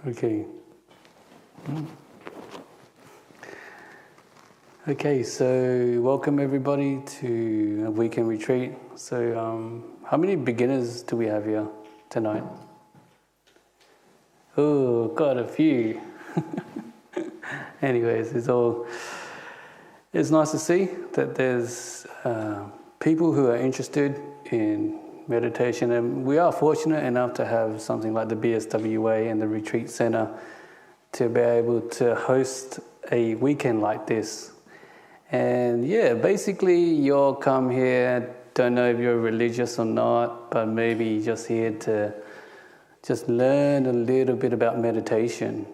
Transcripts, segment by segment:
Okay. Okay, so welcome everybody to a weekend retreat. So, how many beginners do we have here tonight? Oh, got a few. Anyways, it's nice to see that there's people who are interested in meditation, and we are fortunate enough to have something like the BSWA and the Retreat Center to be able to host a weekend like this. And yeah, basically you'll come here, don't know if you're religious or not, but maybe just here to just learn a little bit about meditation.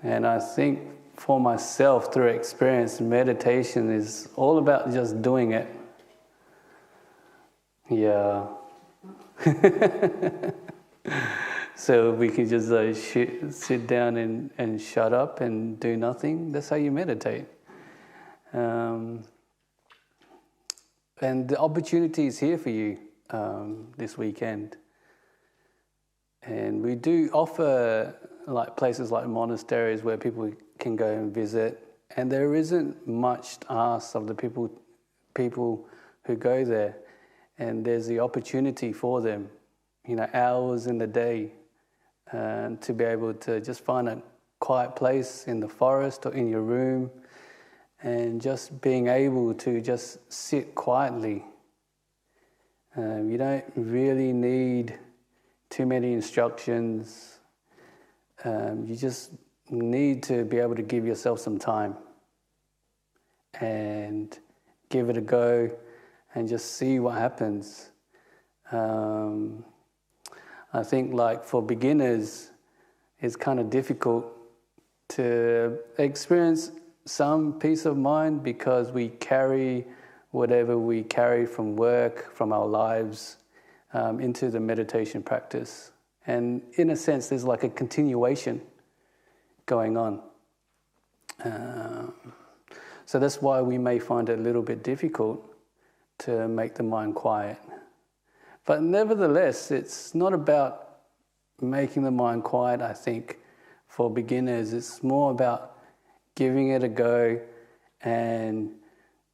And I think for myself, through experience, meditation is all about just doing it. Yeah. So we can just sit down and shut up and do nothing. That's how you meditate. And the opportunity is here for you this weekend. And we do offer like places like monasteries where people can go and visit. And there isn't much asked of the people who go there. And there's the opportunity for them, hours in the day to be able to just find a quiet place in the forest or in your room and just being able to just sit quietly. You don't really need too many instructions. You just need to be able to give yourself some time and give it a go and just see what happens. I think like for beginners, it's kind of difficult to experience some peace of mind because we carry whatever we carry from work, from our lives, into the meditation practice. And in a sense, there's like a continuation going on. So that's why we may find it a little bit difficult to make the mind quiet. But nevertheless, it's not about making the mind quiet, I think, for beginners. It's more about giving it a go and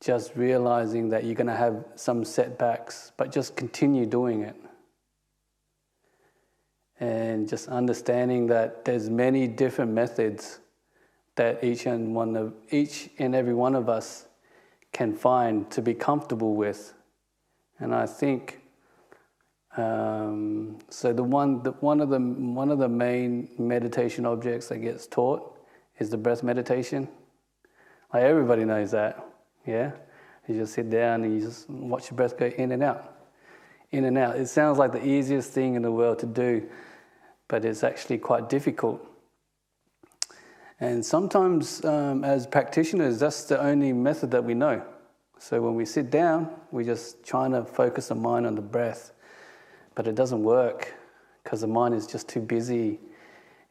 just realizing that you're going to have some setbacks, but just continue doing it. And just understanding that there's many different methods that each and every one of us can find to be comfortable with. And I think so one of the main meditation objects that gets taught is the breath meditation. Like everybody knows that, yeah? You just sit down and you just watch your breath go in and out. In and out. It sounds like the easiest thing in the world to do, but it's actually quite difficult. And sometimes as practitioners, that's the only method that we know. So when we sit down, we're just trying to focus the mind on the breath. But it doesn't work because the mind is just too busy.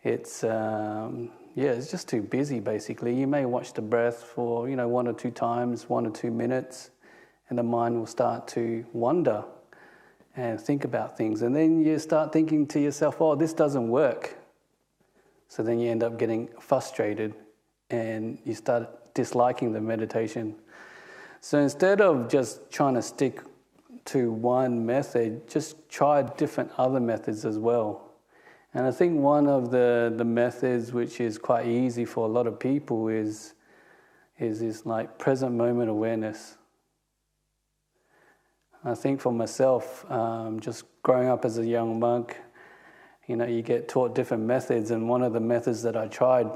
It's just too busy basically. You may watch the breath for, 1 or 2 times, 1 or 2 minutes, and the mind will start to wander and think about things. And then you start thinking to yourself, oh, this doesn't work. So then you end up getting frustrated and you start disliking the meditation. So instead of just trying to stick to one method, just try different other methods as well. And I think one of the methods which is quite easy for a lot of people is this like present moment awareness. I think for myself, just growing up as a young monk, you get taught different methods, and one of the methods that I tried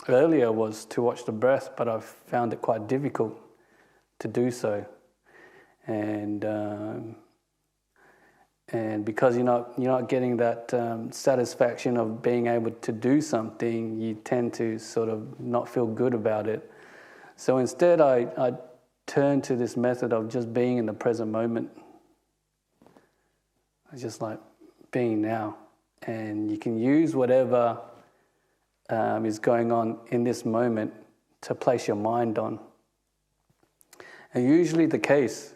earlier was to watch the breath, but I found it quite difficult to do so. And because you're not getting that satisfaction of being able to do something, you tend to sort of not feel good about it. So instead, I turned to this method of just being in the present moment. It's just like being now, and you can use whatever is going on in this moment to place your mind on. And usually the case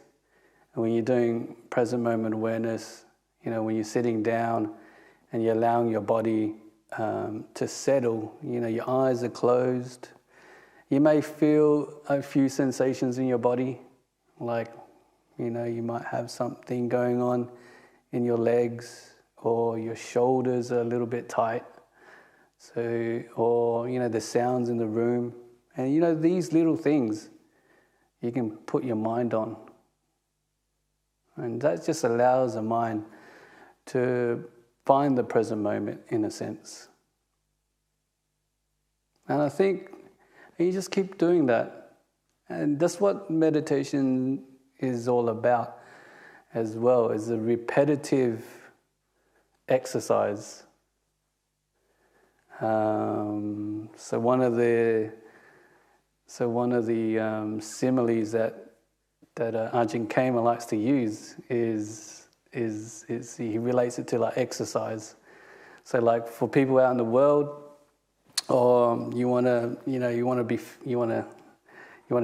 when you're doing present moment awareness, when you're sitting down and you're allowing your body to settle. Your eyes are closed. You may feel a few sensations in your body, like, you might have something going on in your legs, or your shoulders are a little bit tight. Or the sounds in the room. And these little things you can put your mind on. And that just allows the mind to find the present moment, in a sense. And I think you just keep doing that. And that's what meditation is all about as well, is a repetitive exercise. So one of the similes that Ajahn Kama likes to use is he relates it to like exercise. So like for people out in the world, or you want to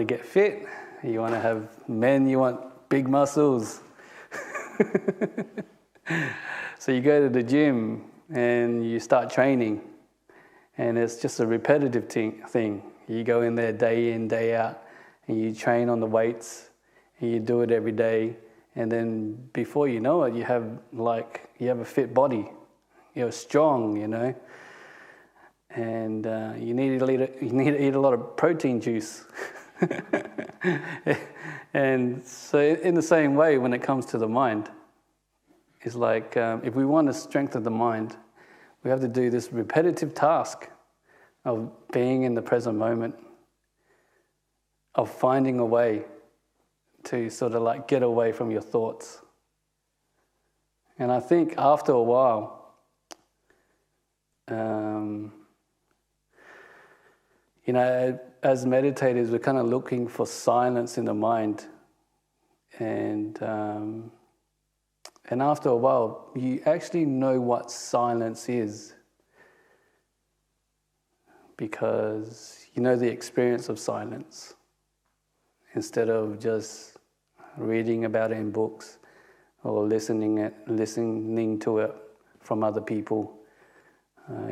get fit, you want to have men, you want big muscles. So you go to the gym and you start training. And it's just a repetitive thing. You go in there day in, day out, and you train on the weights, and you do it every day. And then before you know it, you have a fit body. You're strong, And you need to eat a lot of protein juice. And so in the same way, when it comes to the mind, it's like if we want to strengthen the mind, we have to do this repetitive task of being in the present moment, of finding a way to sort of like get away from your thoughts. And I think after a while, as meditators, we're kind of looking for silence in the mind. And after a while, you actually know what silence is, because you know the experience of silence, instead of just reading about it in books or listening to it from other people.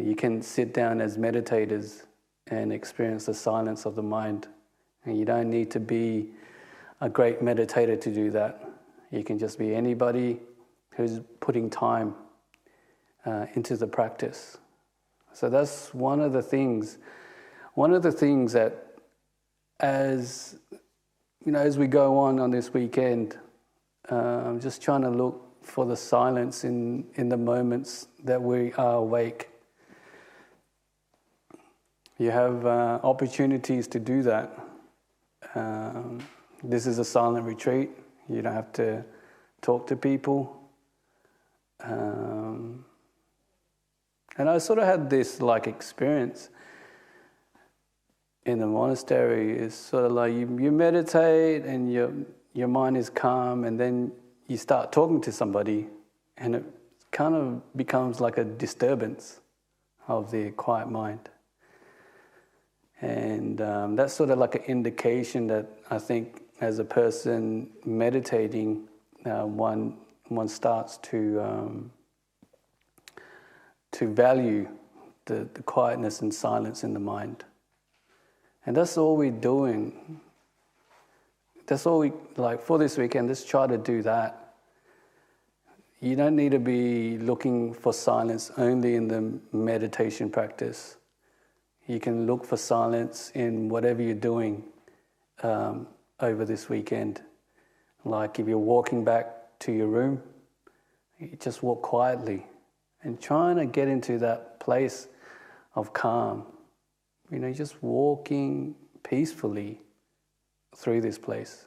You can sit down as meditators and experience the silence of the mind. And you don't need to be a great meditator to do that. You can just be anybody who's putting time into the practice. So that's one of the things that as we go on this weekend, I'm just trying to look for the silence in the moments that we are awake. You have opportunities to do that. This is a silent retreat. You don't have to talk to people. And I sort of had this like experience in the monastery. It's sort of like you meditate and your mind is calm, and then you start talking to somebody, and it kind of becomes like a disturbance of the quiet mind. And that's sort of like an indication that I think as a person meditating, one starts to value the quietness and silence in the mind. And that's all we're doing. That's all we, like for this weekend, let's try to do that. You don't need to be looking for silence only in the meditation practice. You can look for silence in whatever you're doing over this weekend. Like if you're walking back to your room, you just walk quietly and trying to get into that place of calm. Just walking peacefully through this place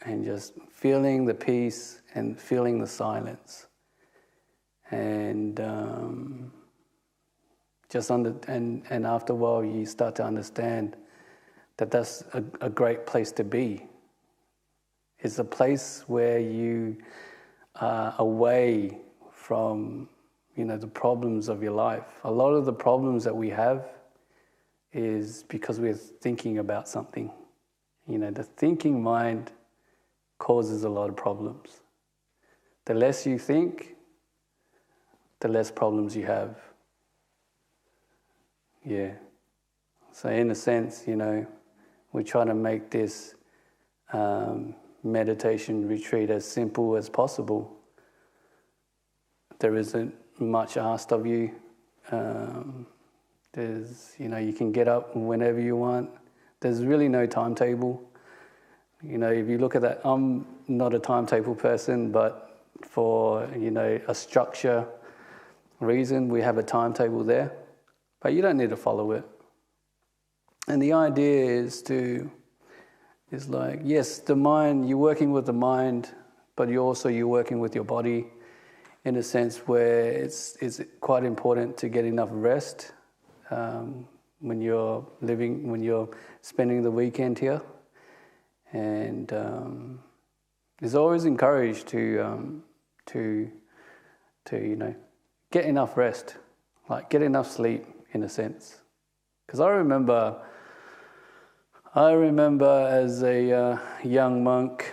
and just feeling the peace and feeling the silence. And and after a while you start to understand that that's a great place to be. It's a place where you are away from the problems of your life. A lot of the problems that we have is because we're thinking about something. The thinking mind causes a lot of problems. The less you think, the less problems you have. Yeah. So in a sense, we try to make this meditation retreat as simple as possible. There isn't much asked of you. You can get up whenever you want. There's really no timetable. If you look at that, I'm not a timetable person, but for, a structure reason, we have a timetable there. But you don't need to follow it. And the idea is yes, the mind, you're working with the mind, but you're working with your body in a sense where it's quite important to get enough rest when you're spending the weekend here. And it's always encouraged to get enough rest, like get enough sleep in a sense. Because I remember as a young monk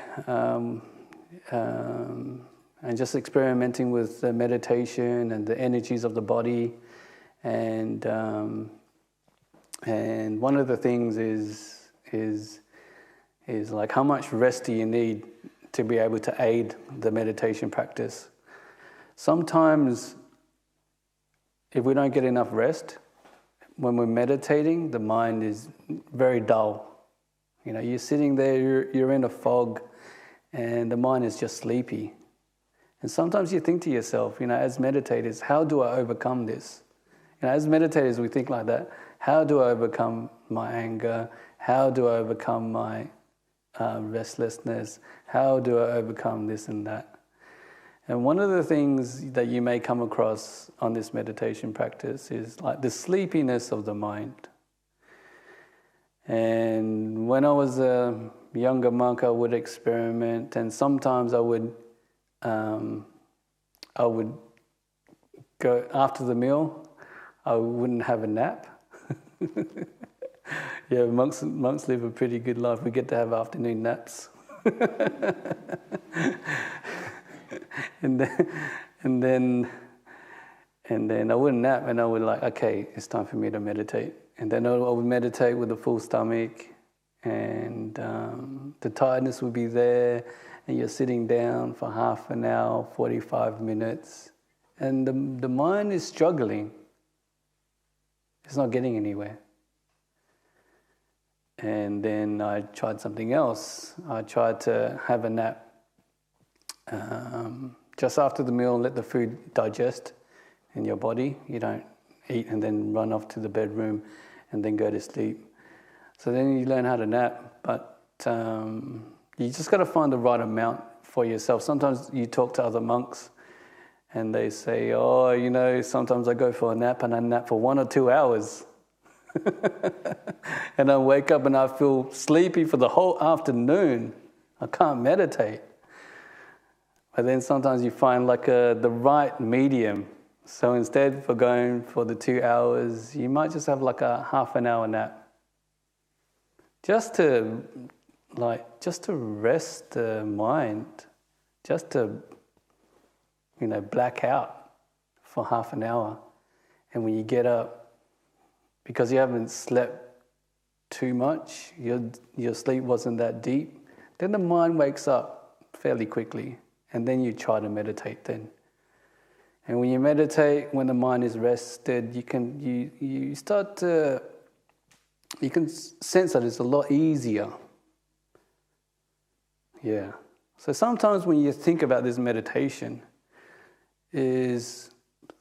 and just experimenting with the meditation and the energies of the body, and one of the things is like how much rest do you need to be able to aid the meditation practice. Sometimes if we don't get enough rest, when we're meditating, the mind is very dull. You're sitting there, you're in a fog, and the mind is just sleepy. And sometimes you think to yourself, as meditators, how do I overcome this? As meditators, we think like that. How do I overcome my anger? How do I overcome my restlessness? How do I overcome this and that? And one of the things that you may come across on this meditation practice is like the sleepiness of the mind. And when I was a younger monk, I would experiment, and sometimes I would go after the meal. I wouldn't have a nap. Yeah, monks live a pretty good life. We get to have afternoon naps. and then I wouldn't nap, and I would okay, it's time for me to meditate. And then I would meditate with a full stomach, and the tiredness would be there, and you're sitting down for half an hour, 45 minutes, and the mind is struggling. It's not getting anywhere. And then I tried something else. I tried to have a nap just after the meal, let the food digest in your body. You don't eat and then run off to the bedroom and then go to sleep. So then you learn how to nap, but you just got to find the right amount for yourself. Sometimes you talk to other monks and they say, sometimes I go for a nap and I nap for 1 or 2 hours. And I wake up and I feel sleepy for the whole afternoon. I can't meditate. But then sometimes you find the right medium. So instead for going for the 2 hours, you might just have a half an hour nap. Just to rest the mind, just to, black out for half an hour. And when you get up, because you haven't slept too much, your sleep wasn't that deep, then the mind wakes up fairly quickly, and then you try to meditate then. And when you meditate, when the mind is rested, you can sense that it's a lot easier. Yeah. So sometimes when you think about this meditation, is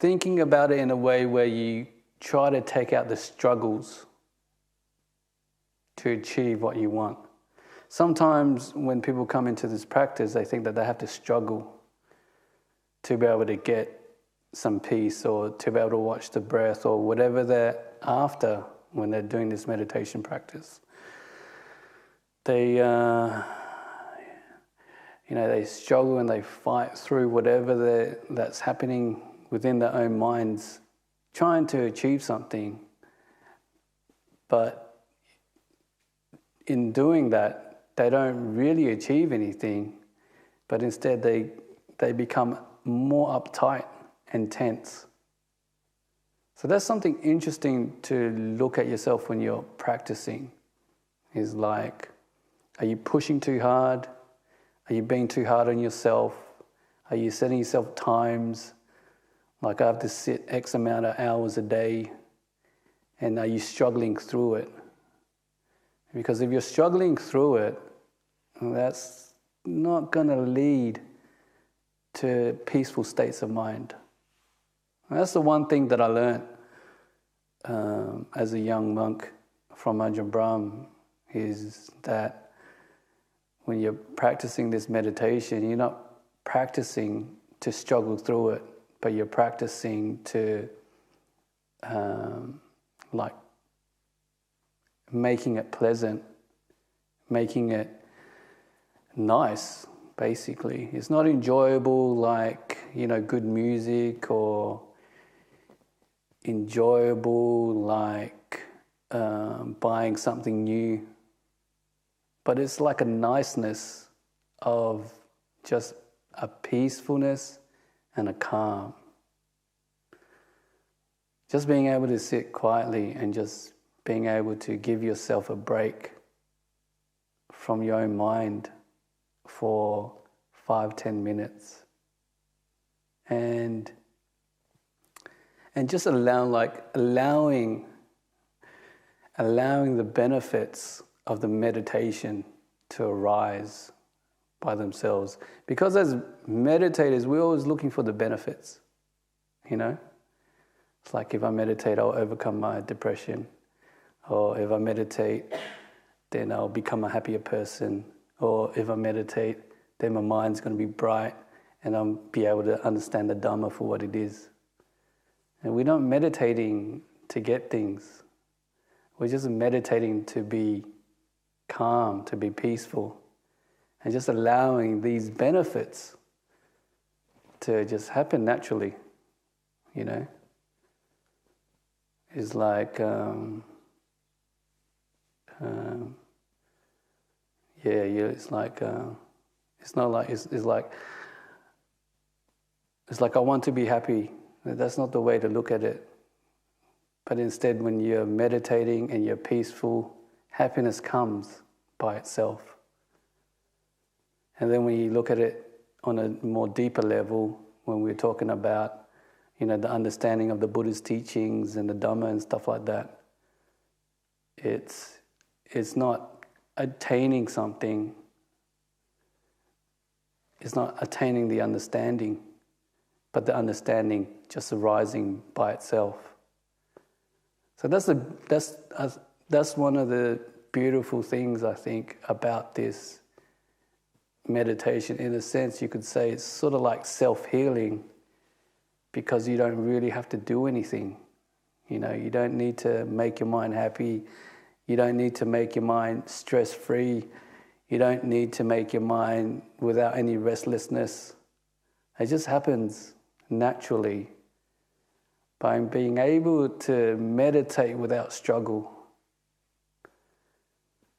thinking about it in a way where you try to take out the struggles to achieve what you want. Sometimes when people come into this practice, they think that they have to struggle to be able to get some peace or to be able to watch the breath or whatever they're after when they're doing this meditation practice. They struggle and they fight through whatever that's happening within their own minds, trying to achieve something. But in doing that, they don't really achieve anything, but instead they become more uptight and tense. So that's something interesting to look at yourself when you're practicing. Is like, are you pushing too hard? Are you being too hard on yourself? Are you setting yourself times? Like, I have to sit X amount of hours a day. And are you struggling through it? Because if you're struggling through it, that's not going to lead to peaceful states of mind. And that's the one thing that I learned as a young monk from Ajahn Brahm, is that when you're practicing this meditation, you're not practicing to struggle through it, but you're practicing to like making it pleasant, making it nice, basically. It's not enjoyable like, good music, or enjoyable like buying something new. But it's like a niceness of just a peacefulness and a calm. Just being able to sit quietly and just being able to give yourself a break from your own mind for 5-10 minutes. And just allowing the benefits of the meditation to arise by themselves. Because as meditators, we're always looking for the benefits, It's like, if I meditate, I'll overcome my depression. Or if I meditate, then I'll become a happier person. Or if I meditate, then my mind's going to be bright and I'll be able to understand the Dhamma for what it is. And we're not meditating to get things. We're just meditating to be calm, to be peaceful, and just allowing these benefits to just happen naturally, It's like, it's like, it's not like, it's like I want to be happy. That's not the way to look at it. But instead, when you're meditating and you're peaceful, happiness comes by itself. And then when you look at it on a more deeper level, when we're talking about, the understanding of the Buddha's teachings and the Dhamma and stuff like that, it's not attaining something. It's not attaining the understanding, but the understanding just arising by itself. So that's one of the beautiful things, I think, about this meditation. In a sense, you could say it's sort of like self-healing, because you don't really have to do anything. You don't need to make your mind happy. You don't need to make your mind stress-free. You don't need to make your mind without any restlessness. It just happens naturally by being able to meditate without struggle.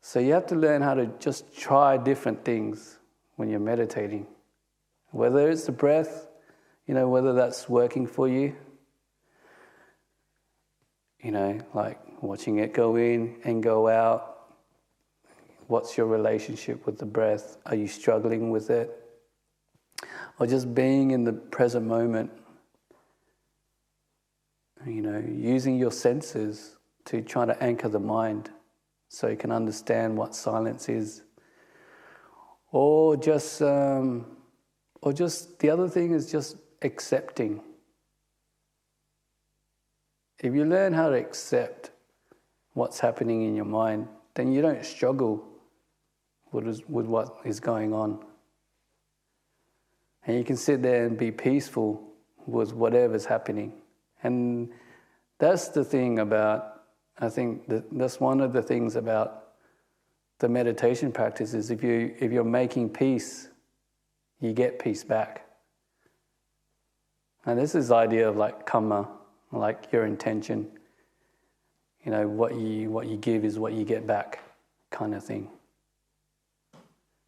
So you have to learn how to just try different things when you're meditating. Whether it's the breath, whether that's working for you, like watching it go in and go out. What's your relationship with the breath? Are you struggling with it? Or just being in the present moment, using your senses to try to anchor the mind so you can understand what silence is. Or just the other thing is just accepting. If you learn how to accept what's happening in your mind, then you don't struggle with what is going on. And you can sit there and be peaceful with whatever's happening. And that's the thing about, I think that's one of the things about the meditation practice is if you're making peace, you get peace back. And this is the idea of like karma, like your intention. What you give is what you get back, kind of thing.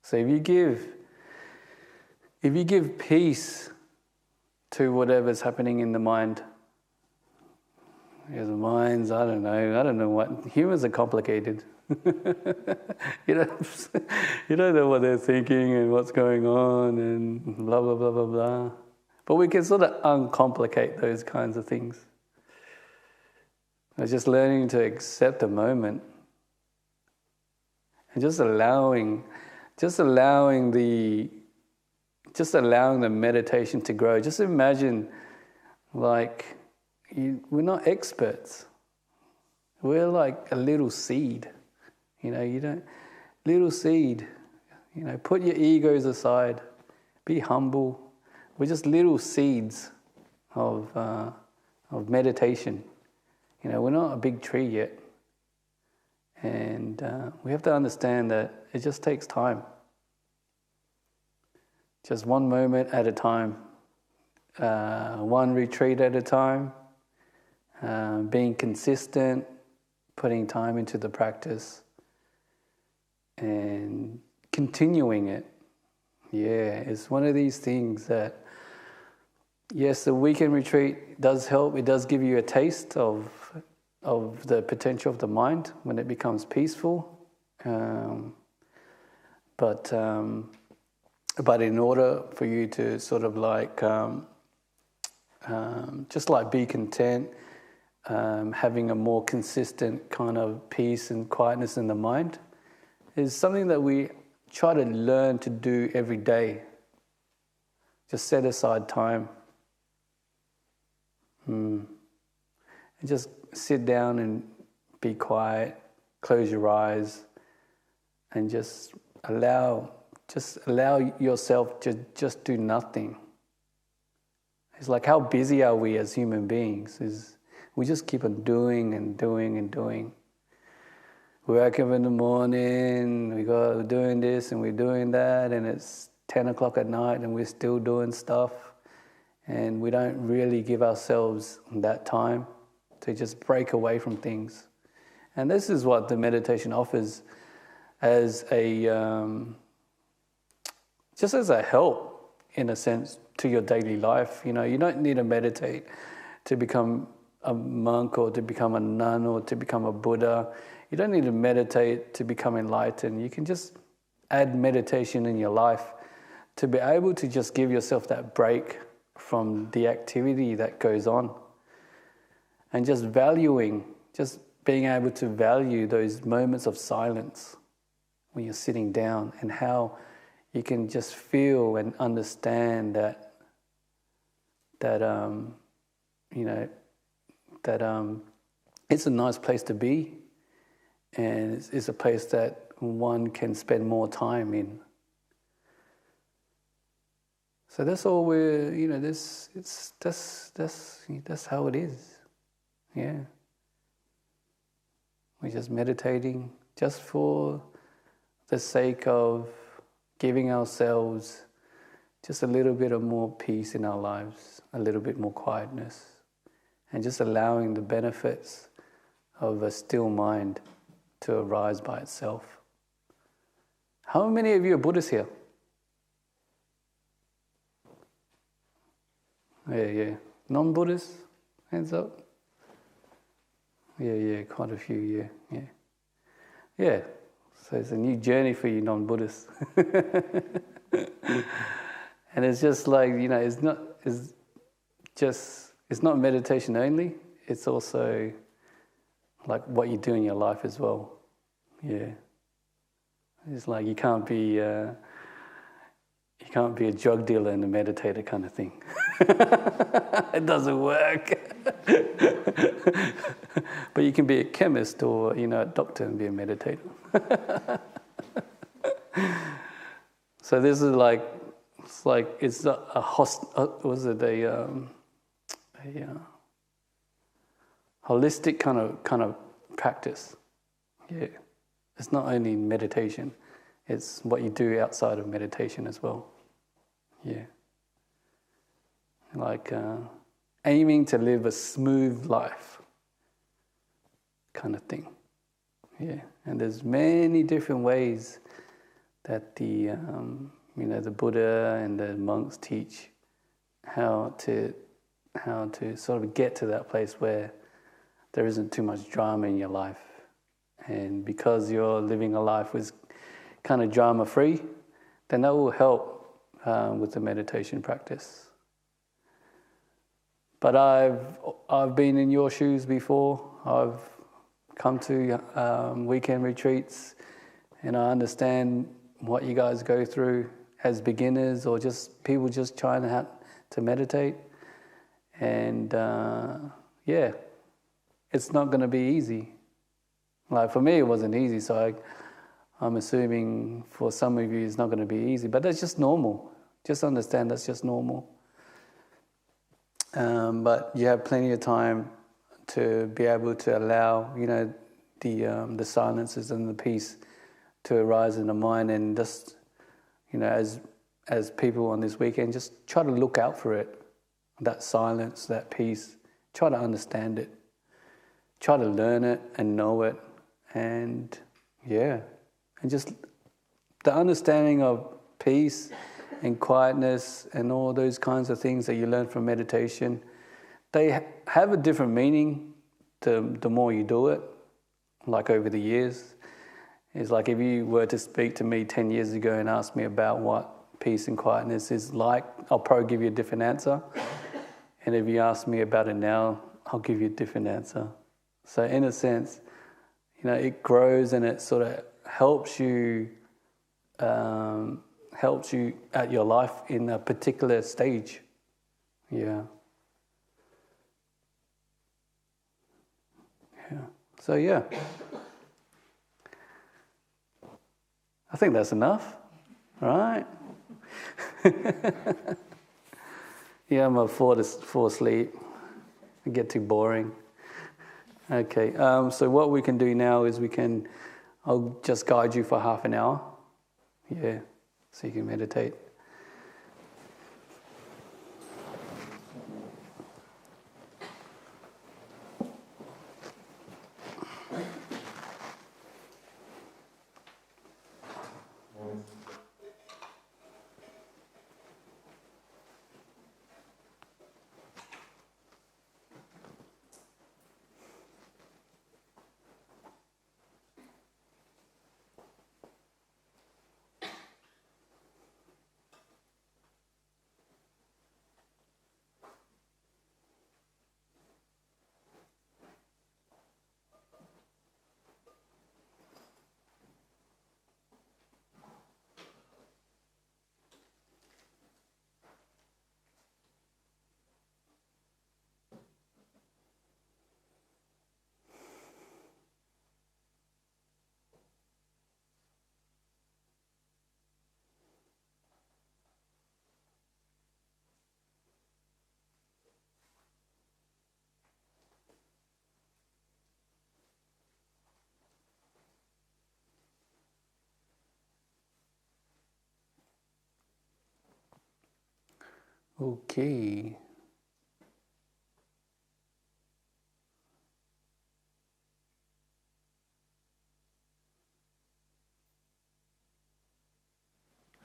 So if you give peace to whatever's happening in the mind. Because the minds, I don't know what, humans are complicated. you don't know what they're thinking and what's going on and blah, blah, blah, blah, blah. But we can sort of uncomplicate those kinds of things. It's just learning to accept the moment and just allowing the meditation to grow. Just imagine, like, we're not experts. We're like a little seed. Little seed. Put your egos aside. Be humble. We're just little seeds of meditation. We're not a big tree yet. And we have to understand that it just takes time. Just one moment at a time. One retreat at a time. Being consistent. Putting time into the practice. And continuing it. Yeah, it's one of these things that, yes, the weekend retreat does help. It does give you a taste of the potential of the mind when it becomes peaceful. But in order for you to sort of like, just like be content, having a more consistent kind of peace and quietness in the mind, is something that we try to learn to do every day. Just set aside time. And just sit down and be quiet, close your eyes, and just allow yourself to just do nothing. It's like, how busy are we as human beings? We just keep on doing and doing and doing. We wake up in the morning, we're doing this and we're doing that, and it's 10 o'clock at night and we're still doing stuff, and we don't really give ourselves that time to just break away from things. And this is what the meditation offers as just as a help, in a sense, to your daily life. You don't need to meditate to become a monk or to become a nun or to become a Buddha. You don't need to meditate to become enlightened. You can just add meditation in your life to be able to just give yourself that break from the activity that goes on. And just being able to value those moments of silence when you're sitting down, and how you can just feel and understand that it's a nice place to be. And it's a place that one can spend more time in. So that's all that's how it is. Yeah. We're just meditating just for the sake of giving ourselves just a little bit of more peace in our lives, a little bit more quietness, and just allowing the benefits of a still mind to arise by itself. How many of you are Buddhists here? Yeah. Non-Buddhists? Hands up. Yeah, quite a few, yeah. Yeah, so it's a new journey for you non-Buddhists. And it's just like, it's not meditation only, it's also like what you do in your life as well. Yeah. It's like you can't be a drug dealer and a meditator kind of thing. It doesn't work. But you can be a chemist or a doctor and be a meditator. So this is it's a holistic kind of practice. Yeah. It's not only meditation, it's what you do outside of meditation as well. Yeah. Like aiming to live a smooth life kind of thing. Yeah. And there's many different ways that the Buddha and the monks teach how to sort of get to that place where there isn't too much drama in your life. And because you're living a life with kind of drama-free, then that will help with the meditation practice. But I've been in your shoes before. I've come to weekend retreats, and I understand what you guys go through as beginners or just people just trying to meditate. And it's not going to be easy. Like for me, it wasn't easy, so I'm assuming for some of you it's not going to be easy. But that's just normal. Just understand that's just normal. But you have plenty of time to be able to allow, the silences and the peace to arise in the mind, and just, as people on this weekend, just try to look out for it. That silence, that peace. Try to understand it. Try to learn it and know it. And just the understanding of peace and quietness and all those kinds of things that you learn from meditation, they have a different meaning the more you do it, like over the years. It's like if you were to speak to me 10 years ago and ask me about what peace and quietness is like, I'll probably give you a different answer. And if you ask me about it now, I'll give you a different answer. So in a sense, it grows and it sort of helps you at your life in a particular stage. Yeah. So I think that's enough, right? I'm gonna fall asleep. It get too boring. Okay. So what we can do now is I'll just guide you for half an hour. Yeah. So you can meditate. Okay.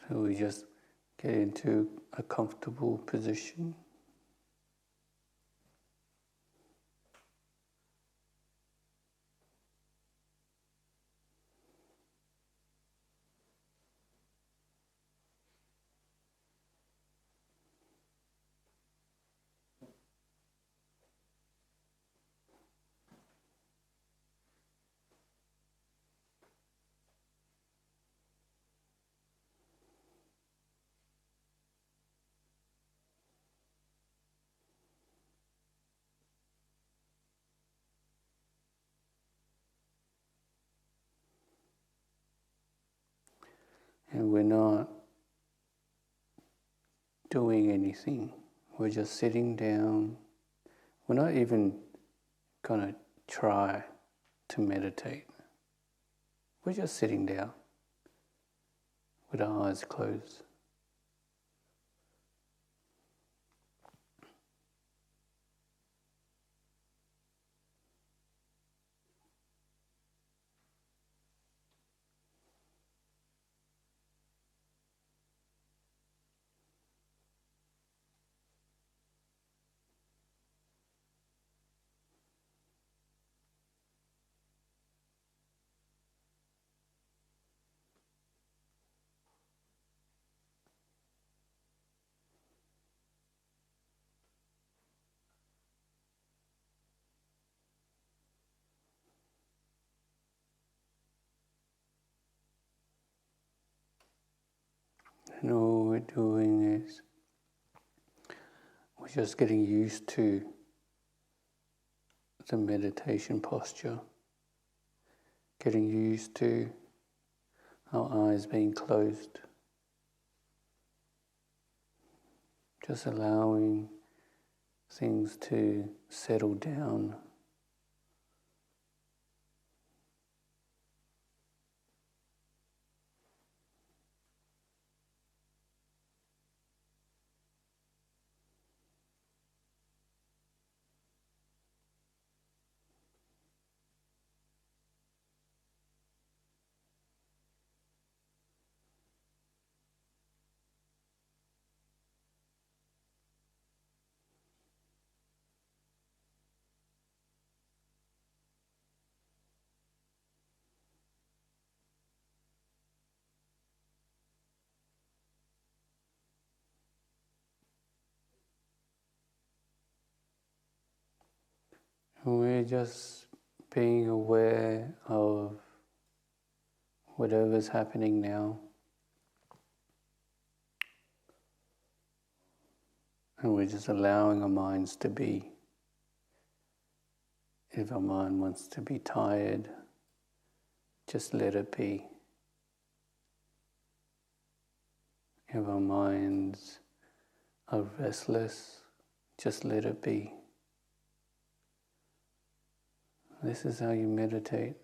So we just get into a comfortable position. And we're not doing anything. We're just sitting down. We're not even going to try to meditate. We're just sitting down with our eyes closed. And all we're doing is we're just getting used to the meditation posture, getting used to our eyes being closed, just allowing things to settle down. And we're just being aware of whatever's happening now. And we're just allowing our minds to be. If our mind wants to be tired, just let it be. If our minds are restless, just let it be. This is how you meditate.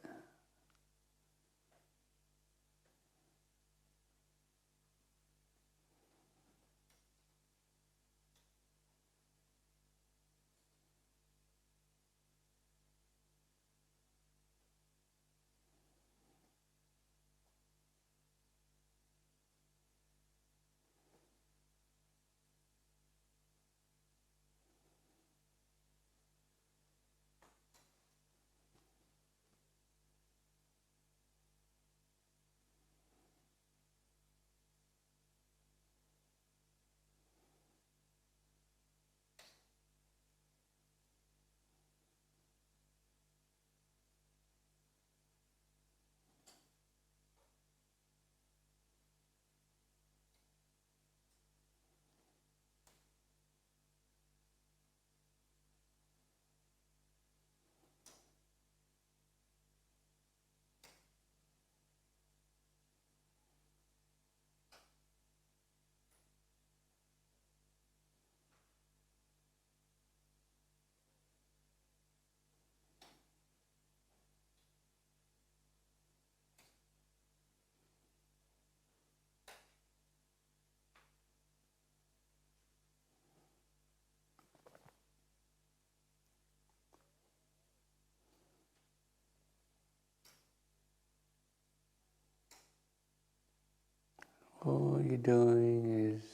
All you're doing is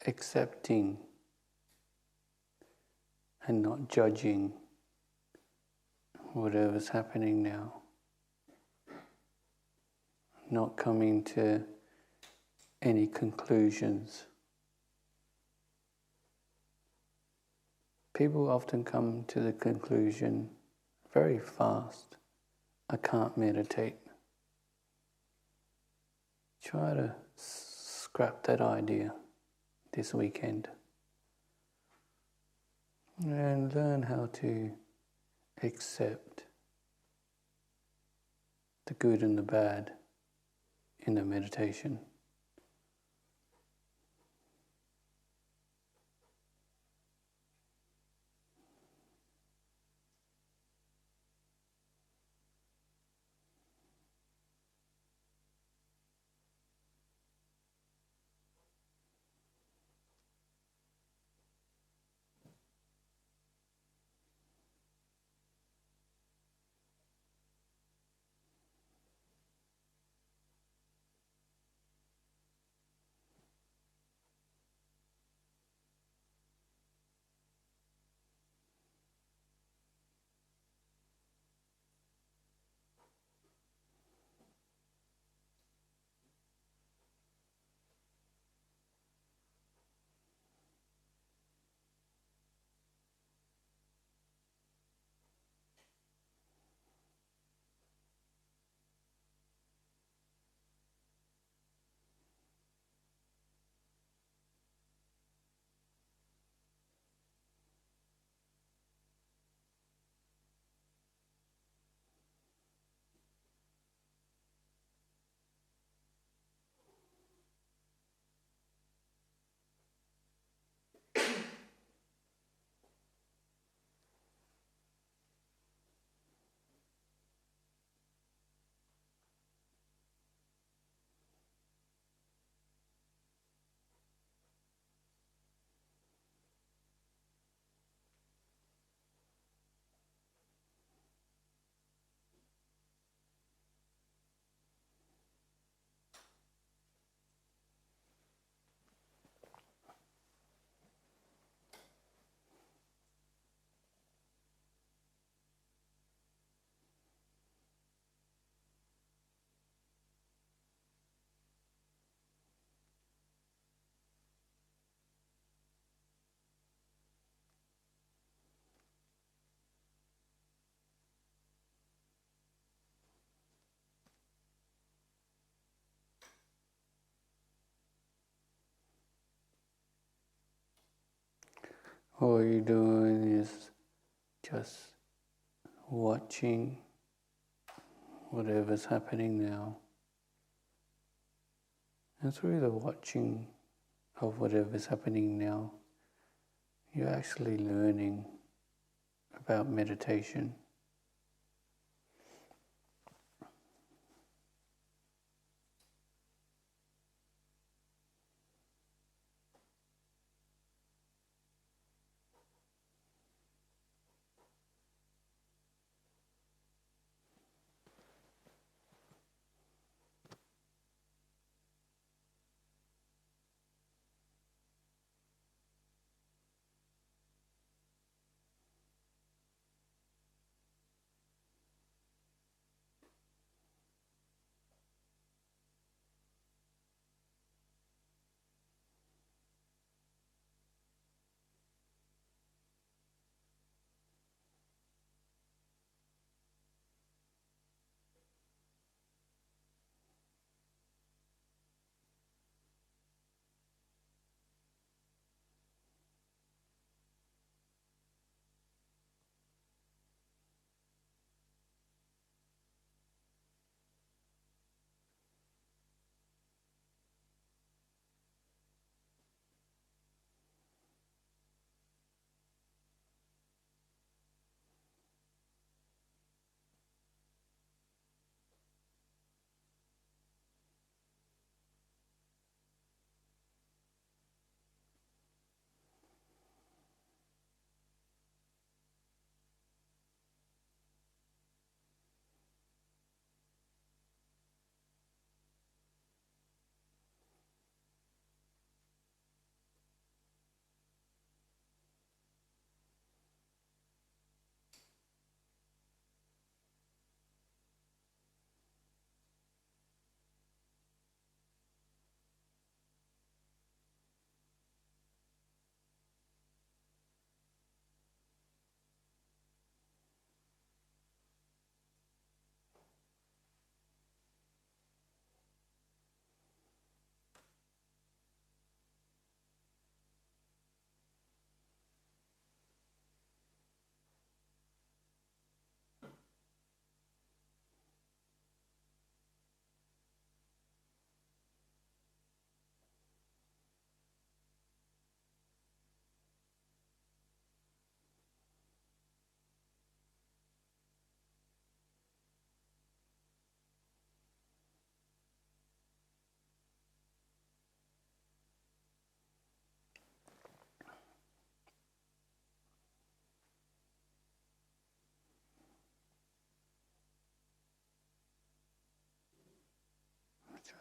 accepting and not judging whatever's happening now. Not coming to any conclusions. People often come to the conclusion very fast, I can't meditate. Try to scrap that idea this weekend and learn how to accept the good and the bad in the meditation. all you're doing is just watching whatever's happening now. And through the watching of whatever's happening now, you're actually learning about meditation.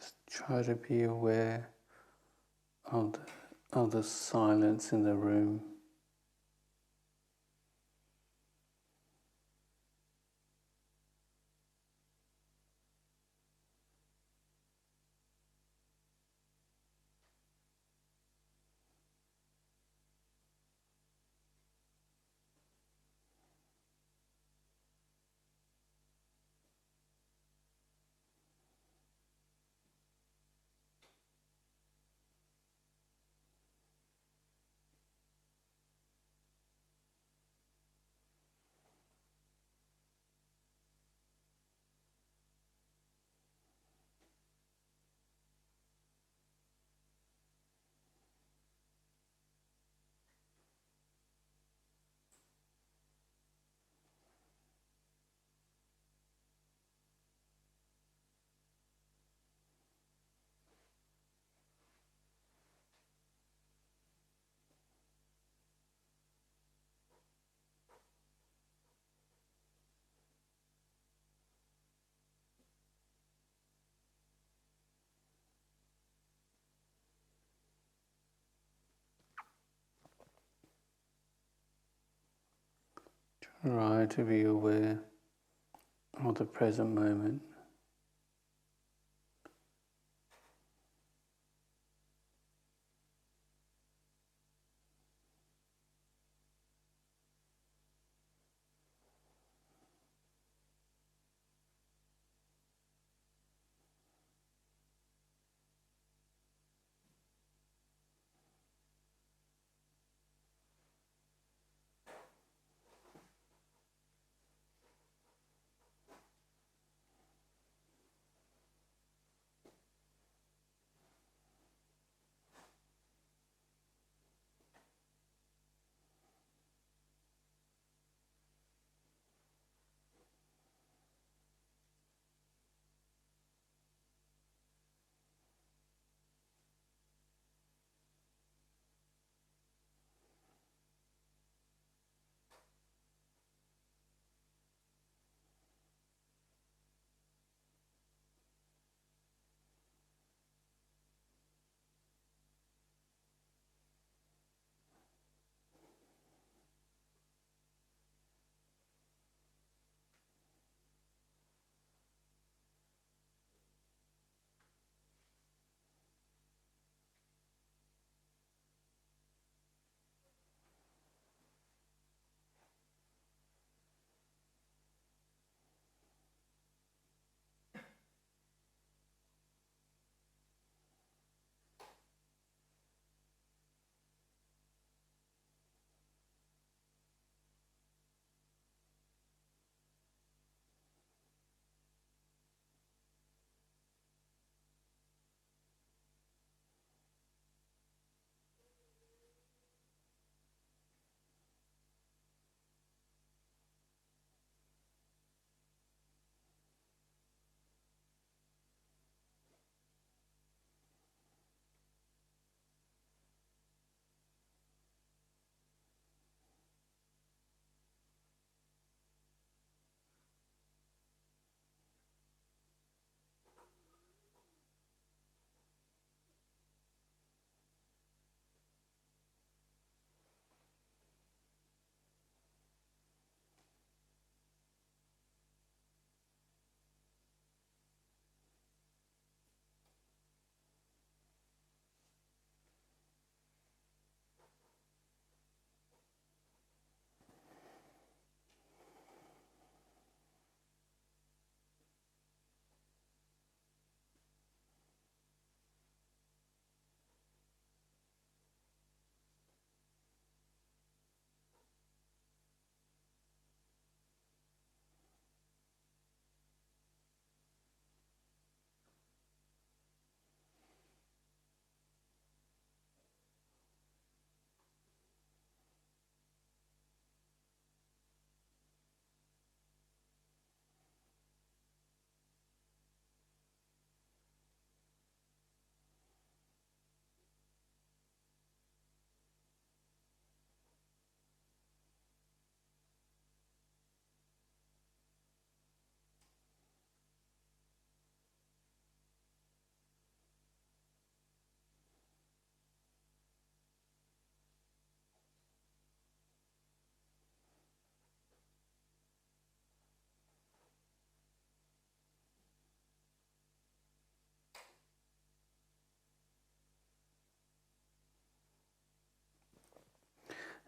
Just try to be aware of the silence in the room. Try to be aware of the present moment.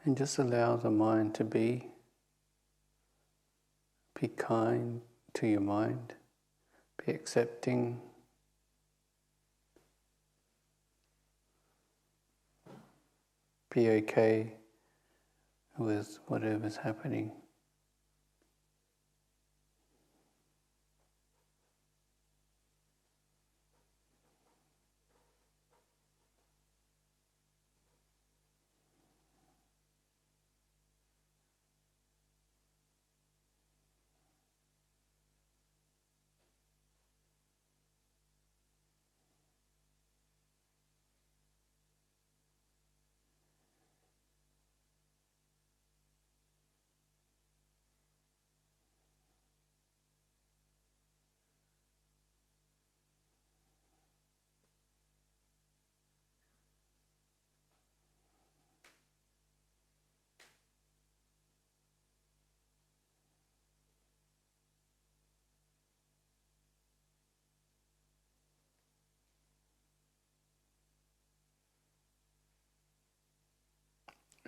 And just allow the mind to be kind to your mind, be accepting, be okay with whatever's happening.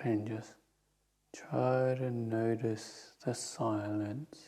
And just try to notice the silence.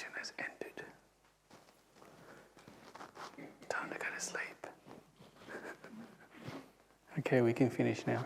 meditation has ended. Time to go to sleep. Okay, we can finish now.